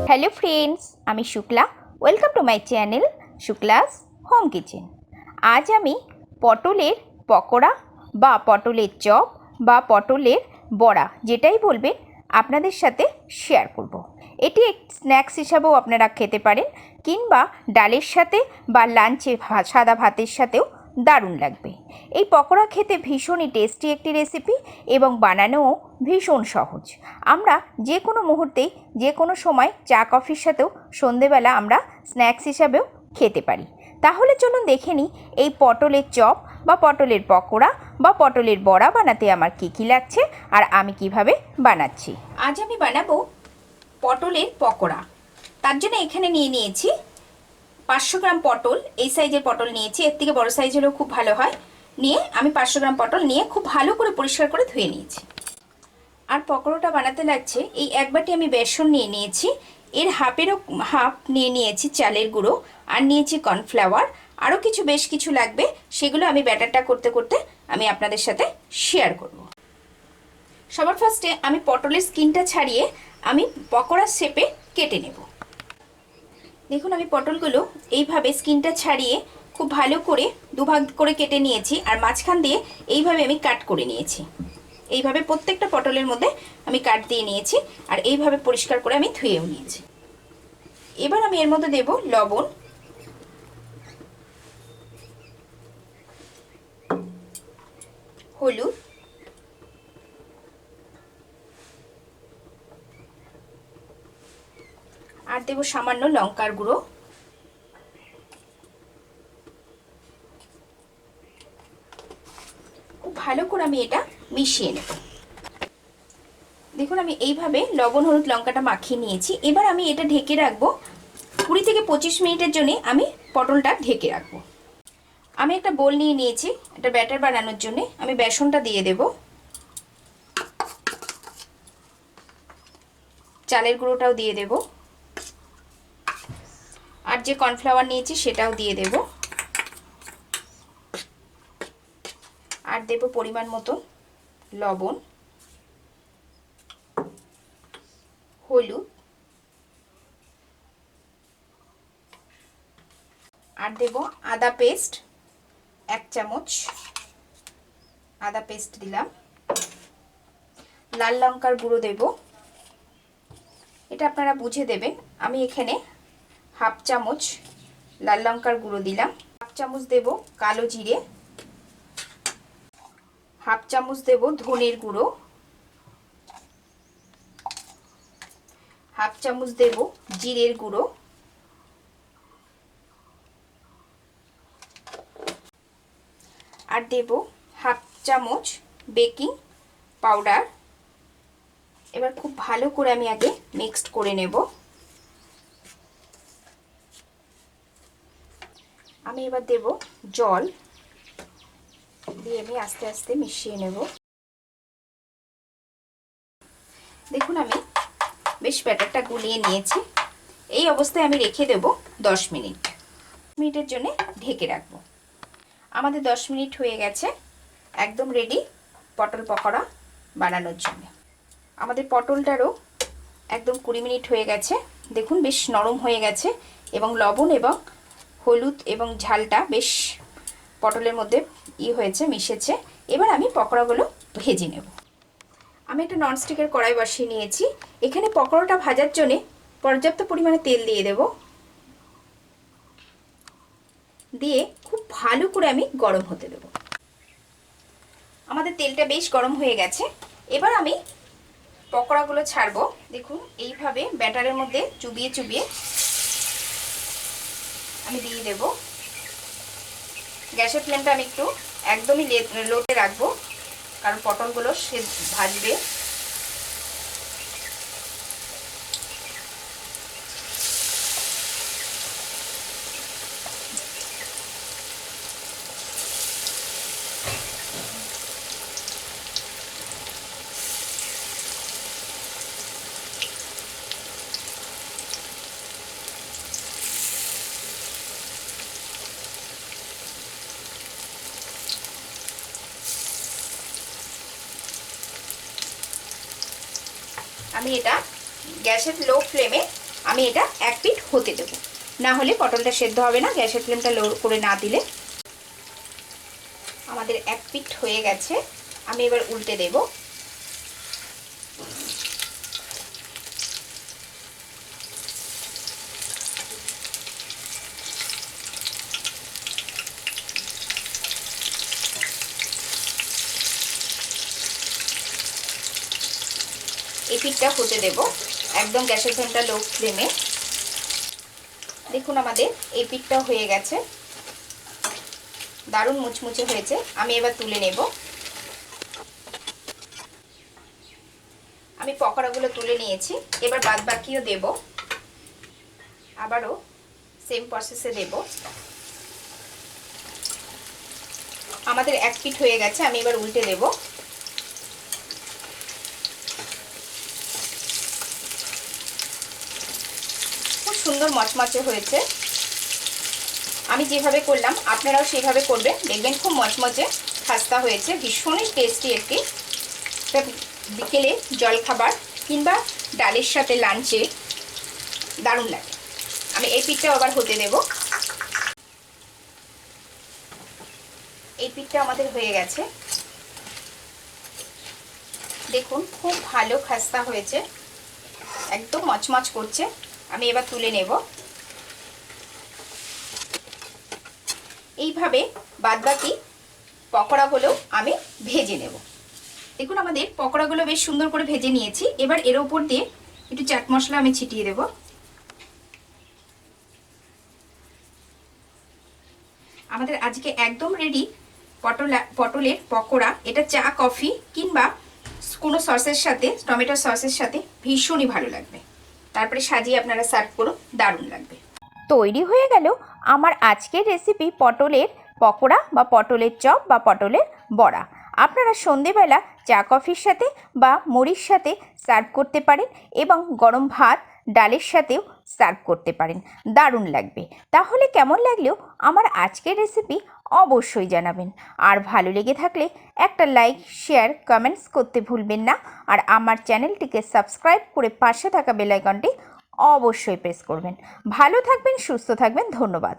Hello friends, আমি Shukla. Welcome to my channel Shukla's home kitchen. আজ আমি পটলের পকোড়া বা পটলের চপ বা পটলের বড়া, যেটাই বলবেন, আপনাদের সাথে শেয়ার করব। এটি এক স্ন্যাক্স হিসাবেও আপনারা খেতে পারেন, কিংবা ডালের সাথে বা লাঞ্চে সাদা ভাতের সাথেও দারুণ লাগবে। এই পকোড়া খেতে ভীষণই টেস্টি একটি রেসিপি এবং বানানোও ভীষণ সহজ। আমরা যে কোনো মুহূর্তেই যে কোনো সময় চা কফির সাথেও সন্ধেবেলা আমরা স্ন্যাক্স হিসাবেও খেতে পারি। তাহলে চলুন দেখে নিই এই পটলের চপ বা পটলের পকোড়া বা পটলের বড়া বানাতে আমার কী কী লাগছে আর আমি কিভাবে বানাচ্ছি। আজ আমি বানাবো পটলের পকোড়া। তার জন্য এখানে নিয়ে নিয়েছি 500 গ্রাম পটল। এই সাইজের পটল নিয়েছি, এর থেকে বড় সাইজ হলেও খুব ভালো হয়। নিয়ে আমি 500 গ্রাম পটল নিয়ে খুব ভালো করে পরিষ্কার করে ধুয়ে নিয়েছি। আর পকোড়াটা বানাতে লাগছে এই এক বাটি আমি বেসন নিয়ে নিয়েছি, এর হাফেরও হাফ নিয়ে নিয়েছি চালের গুঁড়ো, আর নিয়েছি কর্নফ্লাওয়ার। আরও বেশ কিছু লাগবে, সেগুলো আমি ব্যাটারটা করতে করতে আমি আপনাদের সাথে শেয়ার করব। সবার ফার্স্টে আমি পটলের স্কিনটা ছাড়িয়ে আমি পকোড়ার শেপে কেটে নেব। দেখুন, আমি পটলগুলো এইভাবে স্কিনটা ছাড়িয়ে খুব ভালো করে দুভাগ করে কেটে নিয়েছি, আর মাঝখান দিয়ে এইভাবে আমি কাট করে নিয়েছি। এইভাবে প্রত্যেকটা পটলের মধ্যে আমি কাট দিয়ে নিয়েছি, আর এইভাবে পরিষ্কার করে আমি ধুয়েও নিয়েছি। এবার আমি এর মধ্যে দেব লবণ, হলুদ, আর দেব সামান্য লঙ্কার গুঁড়ো, খুব ভালো করে আমি এটা মিশিয়ে নেব। দেখুন, আমি এইভাবে লবণ হলুদ লঙ্কাটা মাখিয়ে নিয়েছি। এবার আমি এটা ঢেকে রাখবো 20 থেকে 25 মিনিটের জন্য। আমি পটলটা ঢেকে রাখবো। আমি একটা বোল নিয়ে নিয়েছি একটা ব্যাটার বানানোর জন্য। আমি বেসনটা দিয়ে দেব, চালের গুঁড়োটাও দিয়ে দেব, আর যে কর্নফ্লাওয়ার নিয়েছি সেটাও দিয়ে দেব, আর দেব পরিমাণ মতো লবণ, হলুদ, আর দেব আদা পেস্ট 1 চামচ, আদা পেস্ট দিলাম। লাল লঙ্কার গুঁড়ো দেব, এটা আপনারা বুঝে দেবেন। আমি এখানে হাফ চামচ লাল লঙ্কার গুঁড়ো দিলাম। হাফ চামচ দেব কালো জিরে, হাফ চামচ দেব ধনের গুঁড়ো, হাফ চামচ দেব জিরের গুঁড়ো, আর দেব হাফ চামচ বেকিং পাউডার। এবার খুব ভালো করে আমি আগে মিক্সড করে নেব। আমি এবার দেব জল দিয়ে আমি আস্তে আস্তে মিশিয়ে নেব। দেখুন, আমি বেশ ব্যাটারটা গুলিয়ে নিয়েছি। এই অবস্থায় আমি রেখে দেব 10 মিনিটের জন্য ঢেকে রাখবো। আমাদের 10 মিনিট হয়ে গেছে, একদম রেডি পটল পকোড়া বানানোর জন্য। আমাদের পটলটারও একদম 20 মিনিট হয়ে গেছে। দেখুন, বেশ নরম হয়ে গেছে এবং লবণ এবং হলুদ এবং ঝালটা বেশ পটলের মধ্যে হয়েছে, মিশেছে। এবার আমি পকোড়াগুলো ভেজে নেব। আমি একটা ননস্টিকের কড়াই বসিয়ে নিয়েছি। এখানে পকোড়াটা ভাজার জন্য পর্যাপ্ত পরিমাণে তেল দিয়ে দেব, দিয়ে খুব ভালো করে আমি গরম হতে দেব। আমাদের তেলটা বেশ গরম হয়ে গেছে। এবার আমি পকোড়াগুলো ছাড়বো। দেখুন, এইভাবে ব্যাটারের মধ্যে চুবিয়ে চুবিয়ে আমি দিয়ে দেব। গ্যাসের ফ্লেমটা আমি একটু একদমই লোতে রাখবো, কারণ পটলগুলো সে ভাজবে। আমি এটা গ্যাসের লো ফ্লেমে আমি এটা এক পিঠ হতে দেবো, না হলে পটলটা সেদ্ধ হবে না গ্যাসের ফ্লেমটা লো করে না দিলে। আমাদের এক পিঠ হয়ে গেছে, আমি এবার উল্টে দেব। এই পিঠটা হতে দেব একদম গ্যাসের ফ্লেমটা লো ফ্লেমে। দেখুন আমাদের এই পিঠটা হয়ে গেছে, দারুণ মুচমুচে হয়েছে। আমি এবার তুলে নেব। আমি পকোড়াগুলো তুলে নিয়েছি, এবার বাদ বাকিও দেব, আবারও সেম প্রসেসে দেব। আমাদের এক পিঠ হয়ে গেছে, আমি এবার উল্টে দেব। খুব সুন্দর মচমচে হয়েছে। আমি যেভাবে করলাম আপনারাও সেভাবে করবেন, দেখবেন খুব মচমচে খাস্তা হয়েছে, ভীষণই টেস্টি একটি। বিকেলে জলখাবার কিংবা ডালের সাথে লাঞ্চে দারুণ লাগে। আমি এই পিঠটা আবার হতে দেব। এই পিঠটা আমাদের হয়ে গেছে, দেখুন খুব ভালো খাস্তা হয়েছে, একদম মচমচ করছে। আমি এবার তুলে নেব। এইভাবে বাদবাকি পকোড়াগুলো আমি ভেজে নেব। দেখুন আমাদের পকোড়াগুলো বেশ সুন্দর করে ভেজে নিয়েছি। এবার এর উপর দিয়ে একটু চাট মশলা আমি ছিটিয়ে দেব। আমাদের আজকে একদম রেডি পটলের পকোড়া। এটা চা, কফি কিংবা কোনো সসের সাথে, টমেটো সসের সাথে ভীষণই ভালো লাগবে। তারপরে সাজিয়ে আপনারা সার্ভ করুন, দারুণ লাগবে। তৈরি হয়ে গেল আমার আজকের রেসিপি পটলের পকোড়া বা পটলের চপ বা পটলের বড়া। আপনারা সন্ধেবেলা চা কফির সাথে বা মুড়ির সাথে সার্ভ করতে পারেন এবং গরম ভাত ডালের সাথেও সার্ভ করতে পারেন, দারুণ লাগবে। তাহলে কেমন লাগলেও আমার আজকের রেসিপি অবশ্যই জানাবেন। আর ভালো লেগে থাকলে একটা লাইক, শেয়ার, কমেন্টস করতে ভুলবেন না। আর আমার চ্যানেলটিকে সাবস্ক্রাইব করে পাশে থাকা বেল আইকনটি অবশ্যই প্রেস করবেন। ভালো থাকবেন, সুস্থ থাকবেন, ধন্যবাদ।